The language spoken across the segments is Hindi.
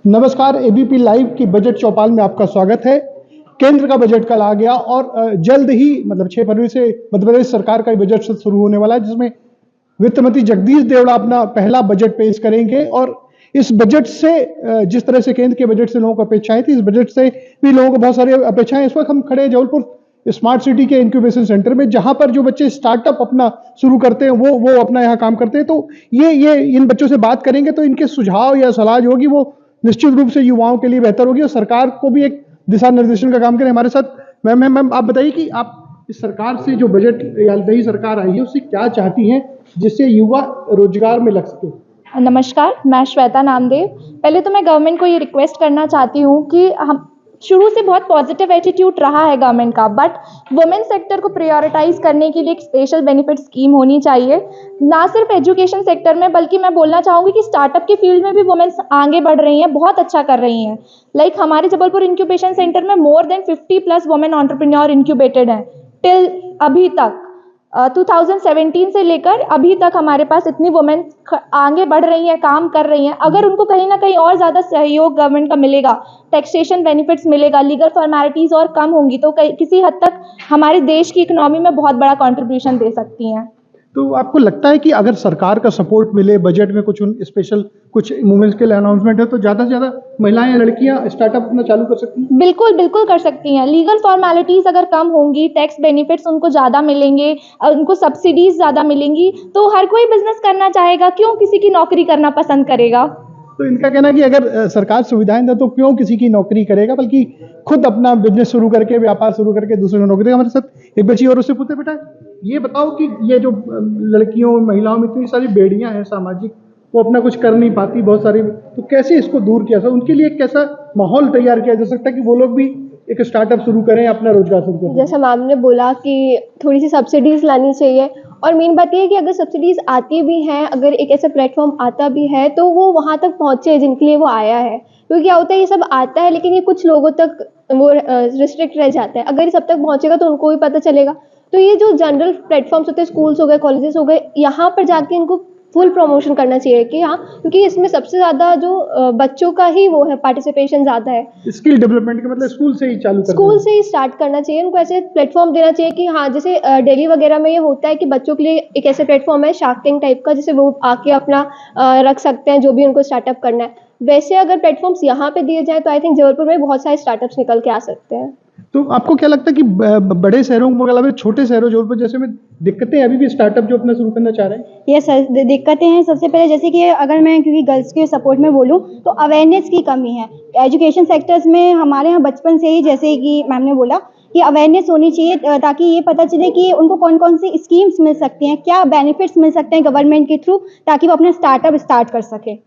नमस्कार, एबीपी लाइव की बजट चौपाल में आपका स्वागत है। केंद्र का बजट कल आ गया और जल्द ही मतलब 6 फरवरी से मध्य प्रदेश सरकार का बजट शुरू होने वाला है, जिसमें वित्त मंत्री जगदीश देवड़ा अपना पहला बजट पेश करेंगे। और इस बजट से जिस तरह से केंद्र के बजट से लोगों को अपेक्षाएं थी, इस बजट से भी लोगों को बहुत सारी अपेक्षाएं। इस वक्त हम खड़े हैं जबलपुर स्मार्ट सिटी के इंक्यूबेशन सेंटर में, जहां पर जो बच्चे स्टार्टअप अपना शुरू करते हैं वो अपना यहाँ काम करते हैं। तो ये इन बच्चों से बात करेंगे तो इनके सुझाव या सलाह जो होगी वो निश्चित रूप से युवाओं के लिए बेहतर होगी और सरकार को भी एक दिशा निर्देशन का काम करें। हमारे साथ मैम आप बताइए कि आप इस सरकार से जो बजट या नई सरकार आई है उससे क्या चाहती हैं जिससे युवा रोजगार में लग सके। नमस्कार, मैं श्वेता नामदेव। पहले तो मैं गवर्नमेंट को ये रिक्वेस्ट करना चाहती हूँ कि हम शुरू से बहुत पॉजिटिव एटीट्यूड रहा है गवर्नमेंट का, बट वुमेन सेक्टर को प्रायोरिटाइज करने के लिए एक स्पेशल बेनिफिट स्कीम होनी चाहिए, ना सिर्फ एजुकेशन सेक्टर में बल्कि मैं बोलना चाहूँगी कि स्टार्टअप के फील्ड में भी वुमेन्स आगे बढ़ रही हैं, बहुत अच्छा कर रही हैं। लाइक हमारे जबलपुर इंक्यूबेशन सेंटर में more than 50+ women entrepreneur incubated हैं टिल अभी तक। 2017 से लेकर अभी तक हमारे पास इतनी वुमेन आगे बढ़ रही हैं, काम कर रही हैं। अगर उनको कहीं ना कहीं और ज़्यादा सहयोग गवर्नमेंट का मिलेगा, टैक्सेशन बेनिफिट्स मिलेगा, लीगल फॉर्मेलिटीज़ और कम होंगी, तो किसी हद तक हमारे देश की इकोनॉमी में बहुत बड़ा कंट्रीब्यूशन दे सकती हैं। तो आपको लगता है कि अगर सरकार का सपोर्ट मिले, बजट में कुछ स्पेशल कुछ मूवमेंट्स के लिए अनाउंसमेंट है, तो ज़्यादा से ज़्यादा महिलाएं या लड़कियां स्टार्टअप अपना चालू कर सकती हैं? बिल्कुल बिल्कुल कर सकती हैं। लीगल फॉर्मेलिटीज़ अगर कम होंगी, टैक्स बेनिफिट्स उनको ज़्यादा मिलेंगे, उनको सब्सिडीज़ ज़्यादा मिलेंगी, तो हर कोई बिजनेस करना चाहेगा, क्यों किसी की नौकरी करना पसंद करेगा। तो इनका कहना है कि अगर सरकार सुविधाएं दे तो क्यों किसी की नौकरी करेगा, बल्कि खुद अपना बिजनेस शुरू करके, व्यापार शुरू करके दूसरे को नौकरी देगा। हमारे साथ एक बच्ची और उससे पूछते, बेटा ये बताओ कि ये जो लड़कियों महिलाओं में इतनी सारी बेड़ियां हैं सामाजिक, वो अपना कुछ कर नहीं पाती बहुत सारी, तो कैसे इसको दूर किया जाए, उनके लिए एक कैसा माहौल तैयार किया जा सकता है कि वो लोग भी एक स्टार्टअप शुरू करें, अपना रोजगार शुरू करें। जैसा मैम ने बोला कि थोड़ी सी सब्सिडीज़ लानी चाहिए, और मेन बात ये है कि अगर सब्सिडीज़ आती भी हैं, अगर एक ऐसा प्लेटफॉर्म आता भी है तो वो वहाँ तक पहुँचे जिनके लिए वो आया है। क्योंकि क्या होता है, ये सब आता है लेकिन ये कुछ लोगों तक वो रिस्ट्रिक्ट रह जाता है। अगर ये सब तक पहुँचेगा तो उनको भी पता चलेगा। तो ये जो जनरल प्लेटफॉर्म्स होते हैं, स्कूल्स हो गए, कॉलेजेस हो गए, यहाँ पर जाके इनको फुल प्रमोशन करना चाहिए कि हाँ, क्योंकि इसमें सबसे ज़्यादा जो बच्चों का ही वो है, पार्टिसिपेशन ज़्यादा है। स्किल डेवलपमेंट का मतलब स्कूल से ही चालू करना, स्कूल से ही स्टार्ट करना चाहिए। उनको ऐसे प्लेटफॉर्म देना चाहिए कि हाँ, जैसे दिल्ली वगैरह में ये होता है कि बच्चों के लिए एक ऐसे प्लेटफॉर्म है शार्क टैंक टाइप का, जिसे वो आके अपना रख सकते हैं जो भी उनको स्टार्टअप करना है। वैसे अगर प्लेटफॉर्म्स यहाँ पे दिए जाए तो आई थिंक जबलपुर में बहुत सारे स्टार्टअप्स निकल के आ सकते हैं। तो आपको क्या लगता है कि बड़े शहरों के मुकाबले छोटे शहरों जबलपुर जैसे में दिक्कतें अभी भी स्टार्टअप जो अपना शुरू करना चाह रहे हैं? ये सर दिक्कतें हैं। सबसे पहले जैसे कि अगर मैं क्योंकि गर्ल्स के सपोर्ट में बोलूँ तो अवेयरनेस की कमी है एजुकेशन सेक्टर्स में। हमारे यहाँ बचपन से ही, जैसे कि मैम ने बोला, कि अवेयरनेस होनी चाहिए ताकि ये पता चले कि उनको कौन कौन सी स्कीम्स मिल सकती हैं, क्या बेनिफिट्स मिल सकते हैं गवर्नमेंट के थ्रू, ताकि वो अपना स्टार्टअप स्टार्ट कर सके।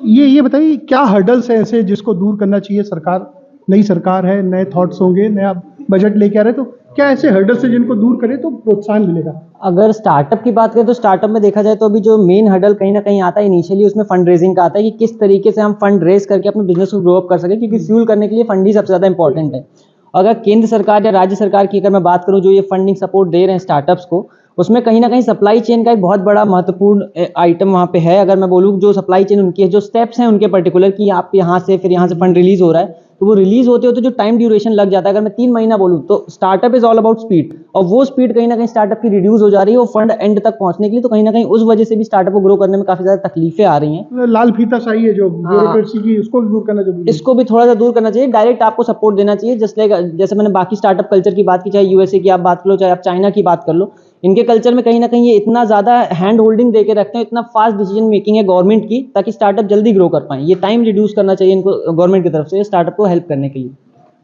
ये बताइए क्या हर्डल्स है ऐसे जिसको दूर करना चाहिए सरकार? नई सरकार है, नए थॉट्स होंगे, नया बजट लेके आ रहे, तो क्या ऐसे हर्डल्स है जिनको दूर करें तो प्रोत्साहन मिलेगा? अगर स्टार्टअप की बात करें तो स्टार्टअप में देखा जाए तो अभी जो मेन हर्डल कहीं ना कहीं आता है इनिशियली, उसमें फंड रेजिंग का आता है कि किस तरीके से हम फंड रेज करके अपने बिजनेस को ग्रो अप कर सकें, क्योंकि फ्यूल करने के लिए फंड ही सबसे ज़्यादा इंपॉर्टेंट है। अगर केंद्र सरकार या राज्य सरकार की अगर मैं बात करूँ जो ये फंडिंग सपोर्ट दे रहे हैं स्टार्टअप्स को, उसमें कहीं ना कहीं सप्लाई चेन का एक बहुत बड़ा महत्वपूर्ण आइटम वहाँ पे है। अगर मैं बोलूँ जो सप्लाई चेन उनकी है, जो स्टेप्स हैं उनके पर्टिकुलर कि आप यहाँ से फिर यहाँ से फंड रिलीज हो रहा है, तो वो रिलीज होते होते जो टाइम ड्यूरेशन लग जाता है, अगर मैं 3 महीना बोलूँ तो startup is all about speed, और वो स्पीड कहीं ना कहीं स्टार्टअप की रिड्यूस हो जा रही है वो फंड एंड तक पहुंचने के लिए। तो कहीं ना कहीं उस वजह से भी स्टार्टअप को ग्रो करने में काफी ज्यादा तकलीफें आ रही हैं। लाल फीता सही है जो ब्यूरोक्रेसी की, उसको भी दूर करना जरूरी है। इसको भी थोड़ा सा दूर करना चाहिए। डायरेक्ट आपको सपोर्ट देना चाहिए, जैसे मैंने बाकी स्टार्टअप कल्चर की बात की, चाहे यूएसए की आप बात कर लो, चाहे आप चाइना की बात कर लो, इनके कल्चर में कहीं ना कहीं ये इतना ज़्यादा हैंड होल्डिंग दे के रखते हैं, इतना फास्ट डिसीजन मेकिंग है गवर्नमेंट की, ताकि स्टार्टअप जल्दी ग्रो कर पाएं। ये टाइम रिड्यूस करना चाहिए इनको गवर्नमेंट की तरफ से स्टार्टअप को हेल्प करने के लिए।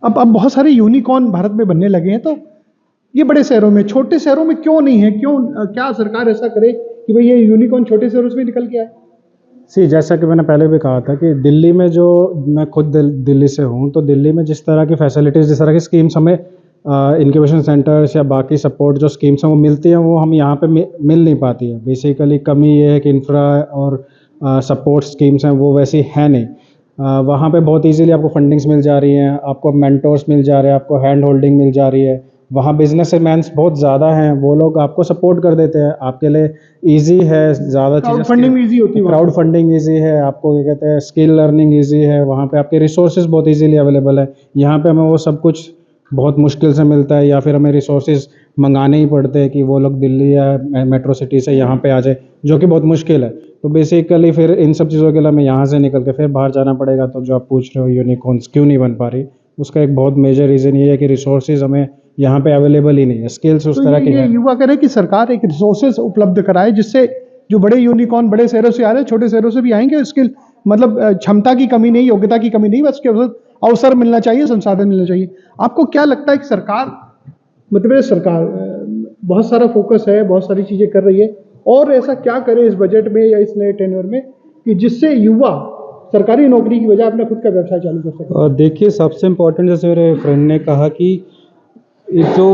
अब बहुत सारे यूनिकॉर्न भारत में बनने लगे हैं, तो ये बड़े शहरों में, छोटे शहरों में क्यों नहीं है? क्यों, क्या सरकार ऐसा करे कि भाई ये यूनिकॉर्न छोटे शहरों से निकल के आए? जैसा कि मैंने पहले भी कहा था कि दिल्ली में, जो मैं खुद दिल्ली से हूँ, तो दिल्ली में जिस तरह की फैसिलिटीज़, जिस तरह की स्कीम्स हमें इंक्यूबेशन सेंटर्स या बाकी सपोर्ट जो स्कीम्स हैं वो मिलती हैं, वो हम यहाँ पे मिल नहीं पाती है। बेसिकली कमी ये है कि इंफ्रा और सपोर्ट स्कीम्स हैं वो वैसी है नहीं। वहाँ पे बहुत इजीली आपको फंडिंग्स मिल जा रही हैं, आपको मेंटोर्स मिल जा रहे हैं, आपको हैंड होल्डिंग मिल जा रही है, वहाँ बिजनेसमैन्स बहुत ज़्यादा हैं, वो लोग आपको सपोर्ट कर देते हैं, आपके लिए ईजी है ज़्यादा क्राउड चीज़ें। फंडिंग ईजी होती है वहाँ क्राउड फंडिंग ईजी है, आपको क्या कहते हैं स्किल लर्निंग ईजी है, वहाँ पे आपके रिसोर्सेज बहुत ईजीली अवेलेबल है। यहाँ पे हमें वो सब कुछ बहुत मुश्किल से मिलता है, या फिर हमें रिसोर्सेज मंगाने ही पड़ते हैं कि वो लोग दिल्ली या मेट्रो सिटी से यहाँ पे आ जाए, जो कि बहुत मुश्किल है। तो बेसिकली फिर इन सब चीज़ों के लिए हमें यहाँ से निकल के फिर बाहर जाना पड़ेगा। तो जो आप पूछ रहे हो यूनिकॉर्न्स क्यों नहीं बन पा रही, उसका एक बहुत मेजर रीज़न ये है कि रिसोर्सेज हमें यहाँ पे अवेलेबल ही नहीं है, स्किल्स उस तो तरह के ये हैं। युवा कह रहे हैं कि सरकार एक रिसोर्सेज उपलब्ध कराए, जिससे जो बड़े यूनिकॉर्न बड़े शहरों से आ रहे हैं, छोटे शहरों से भी आएंगे, स्किल मतलब क्षमता की कमी नहीं, योग्यता की कमी नहीं, बस के अवसर मिलना चाहिए, संसाधन मिलना चाहिए। आपको क्या लगता है कि सरकार, मध्य प्रदेश सरकार बहुत सारा फोकस है, बहुत सारी चीजें कर रही है, और ऐसा क्या करे इस बजट में या इस नए टेन्योर में कि जिससे युवा सरकारी नौकरी की बजाय अपना खुद का व्यवसाय चालू कर सके? और देखिए सबसे इम्पोर्टेंट, जैसे मेरे फ्रेंड ने कहा कि ये जो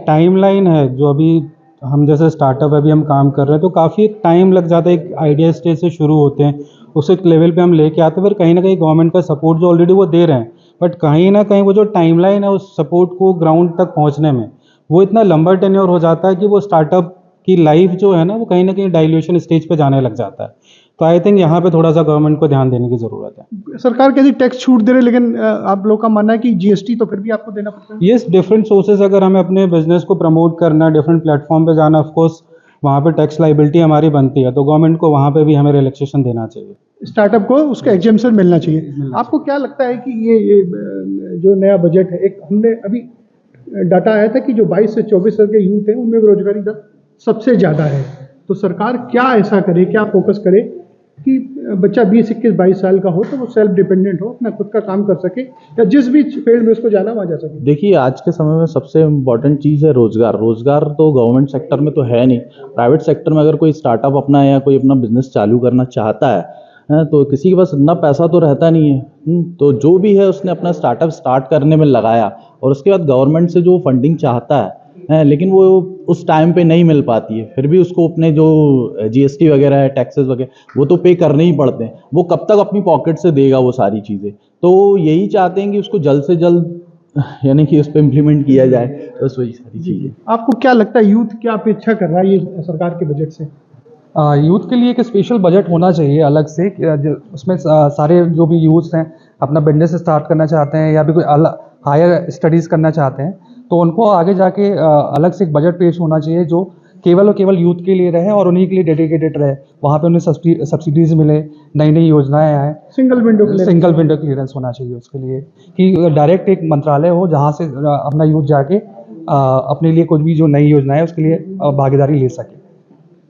टाइमलाइन है, जो अभी हम जैसे स्टार्टअप अभी हम काम कर रहे हैं तो काफ़ी टाइम लग जाता है, एक आइडिया स्टेज से शुरू होते हैं, उस एक लेवल पे हम लेके आते हैं, फिर कहीं ना कहीं गवर्नमेंट का सपोर्ट जो ऑलरेडी वो दे रहे हैं, बट कहीं ना कहीं वो जो टाइमलाइन है उस सपोर्ट को ग्राउंड तक पहुंचने में वो इतना लंबा टेन्योर हो जाता है कि वो स्टार्टअप की लाइफ जो है ना वो कहीं ना कहीं डाइल्यूशन स्टेज पे जाने लग जाता है। तो आई थिंक यहाँ पे थोड़ा सा गवर्नमेंट को ध्यान देने की ज़रूरत है। सरकार कहती टैक्स छूट दे रहे, लेकिन आप लोग का मानना है कि जीएसटी तो फिर भी आपको देना पड़ता है। यस, डिफरेंट सोर्सेज, अगर हमें अपने बिजनेस को प्रमोट करना, डिफरेंट प्लेटफॉर्म पे जाना, ऑफ कोर्स वहाँ पे टैक्स लाइबिलिटी हमारी बनती है, तो गवर्नमेंट को वहाँ पे भी हमें रिलैक्सेशन देना चाहिए। स्टार्टअप को उसका एग्जेम्पशन मिलना चाहिए। आपको क्या लगता है कि ये जो नया बजट है, एक हमने अभी डाटा आया था कि जो 22 से 24 साल के यूथ हैं उनमें बेरोजगारी दर सबसे ज़्यादा है, तो सरकार क्या ऐसा करे, क्या फोकस करे कि बच्चा 20, 21, 22 साल का हो तो वो सेल्फ डिपेंडेंट हो, अपना खुद का काम कर सके, या जिस भी फील्ड में उसको जाना वहाँ जा सके? देखिए आज के समय में सबसे इम्पॉर्टेंट चीज़ है रोज़गार। रोज़गार तो गवर्नमेंट सेक्टर में तो है नहीं, प्राइवेट सेक्टर में अगर कोई स्टार्टअप अपना या कोई अपना बिजनेस चालू करना चाहता है तो किसी के पास इतना पैसा तो रहता नहीं है, तो जो भी है उसने अपना स्टार्टअप स्टार्ट करने में लगाया, और उसके बाद गवर्नमेंट से जो फंडिंग चाहता है लेकिन वो उस टाइम पे नहीं मिल पाती है, फिर भी उसको अपने जो जीएसटी वगैरह है, टैक्सेस वगैरह, वो तो पे करने ही पड़ते हैं। वो कब तक अपनी पॉकेट से देगा वो सारी चीज़ें? तो यही चाहते हैं कि उसको जल्द से जल्द यानी कि उस पर इम्प्लीमेंट किया जाए, बस वही सारी चीज़ें। आपको क्या लगता है यूथ क्या अपेक्षा कर रहा है ये सरकार के बजट से? यूथ के लिए एक स्पेशल बजट होना चाहिए अलग से, उसमें सारे जो भी यूथ हैं अपना बिजनेस स्टार्ट करना चाहते हैं या भी कोई हायर स्टडीज़ करना चाहते हैं, तो उनको आगे जाके अलग से एक बजट पेश होना चाहिए जो केवल और केवल यूथ के लिए रहे और उन्हीं के लिए डेडिकेटेड रहे। वहाँ पे उन्हें सब्सिडीज़ मिले, नई नई योजनाएं आए, सिंगल विंडो क्लियरेंस होना चाहिए उसके लिए, कि डायरेक्ट एक मंत्रालय हो जहाँ से अपना यूथ जाके अपने लिए कुछ भी जो नई योजना है उसके लिए भागीदारी ले सके।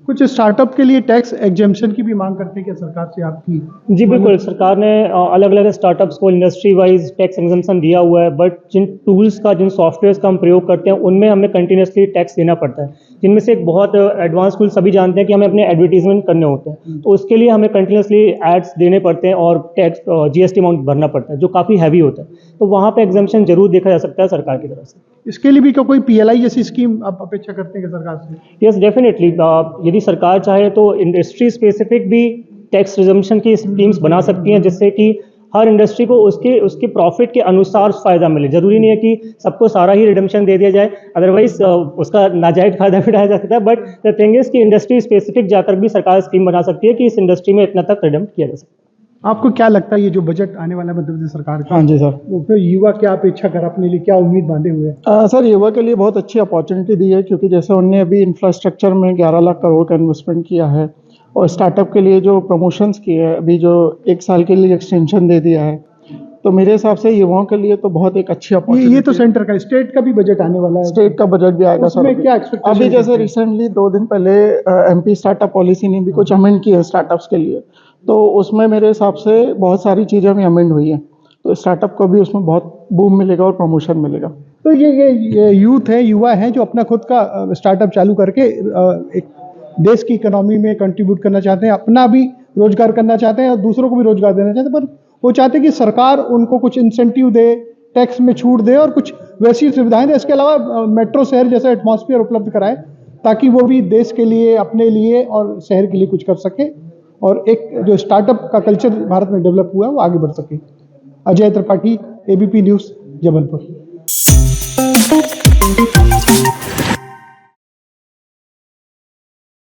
कुछ स्टार्टअप के लिए टैक्स एग्जेम्पशन की भी मांग करते हैं क्या सरकार से आपकी? जी बिल्कुल, सरकार ने अलग अलग स्टार्टअप्स को इंडस्ट्री वाइज टैक्स एग्जेम्पशन दिया हुआ है, बट जिन टूल्स का, जिन सॉफ्टवेयर्स का हम प्रयोग करते हैं उनमें हमें कंटिन्यूसली टैक्स देना पड़ता है, जिनमें से एक बहुत एडवांस टूल सभी जानते हैं कि हमें अपने एडवर्टीजमेंट करने होते हैं, तो उसके लिए हमें कंटिन्यूसली एड्स देने पड़ते हैं और टैक्स जीएसटी अमाउंट भरना पड़ता है जो काफ़ी हैवी होता है, तो वहाँ पे एग्जेम्पशन जरूर देखा जा सकता है सरकार की तरफ से। इसके लिए भी कोई पीएलआई जैसी स्कीम आप अपेक्षा करते हैं कि सरकार से? यस डेफिनेटली, यदि सरकार चाहे तो इंडस्ट्री स्पेसिफिक भी टैक्स रिजम्पशन की स्कीम्स बना सकती हैं, जिससे कि हर इंडस्ट्री को उसके प्रॉफिट के अनुसार फ़ायदा मिले। ज़रूरी नहीं है कि सबको सारा ही रिडम्पशन दे दिया जाए, अदरवाइज उसका नाजायज़ फ़ायदा भी उठाया जा सकता है, बट द थिंग इज़ कि इंडस्ट्री स्पेसिफिक जाकर भी सरकार स्कीम बना सकती है कि इस इंडस्ट्री में इतना तक रिडम्प किया जा सकता है। आपको क्या लगता है ये जो बजट आने वाला है मध्य प्रदेश सरकार का? हाँ जी सर। वो फिर युवा क्या अपेक्षा कर, अपने लिए क्या उम्मीद बांधे हुए हैं? सर युवा के लिए बहुत अच्छी अपॉर्चुनिटी दी है, क्योंकि जैसे उन्होंने अभी इंफ्रास्ट्रक्चर में 11 लाख करोड़ का इन्वेस्टमेंट किया है, और स्टार्टअप के लिए जो प्रमोशंस किए हैं, अभी जो 1 साल के लिए एक्सटेंशन दे दिया है, तो मेरे हिसाब से युवाओं के लिए तो बहुत एक अच्छी अपॉर्चुनिटी। ये तो सेंटर का, स्टेट का भी बजट आने वाला है। स्टेट का बजट भी आएगा सर। उसमें क्या एक्सपेक्टेशन? अभी जैसे रिसेंटली 2 दिन पहले एमपी स्टार्टअप पॉलिसी ने भी कुछ अमेंड किया है स्टार्टअप्स के लिए, तो उसमें मेरे हिसाब से बहुत सारी चीज़ें भी अमेंड हुई हैं, तो स्टार्टअप को भी उसमें बहुत बूम मिलेगा और प्रमोशन मिलेगा। तो ये यूथ है, युवा है जो अपना खुद का स्टार्टअप चालू करके एक देश की इकोनॉमी में कंट्रीब्यूट करना चाहते हैं, अपना भी रोजगार करना चाहते हैं और दूसरों को भी रोजगार देना चाहते हैं, पर वो चाहते हैं कि सरकार उनको कुछ इंसेंटिव दे, टैक्स में छूट दे और कुछ वैसी सुविधाएं दे। इसके अलावा मेट्रो शहर जैसा एटमॉस्फेयर उपलब्ध कराए, ताकि वो भी देश के लिए, अपने लिए और शहर के लिए कुछ कर सके, और एक जो स्टार्टअप का कल्चर भारत में डेवलप हुआ है वो आगे बढ़ सके। Ajay Tripathi, ABP news, Jabalpur.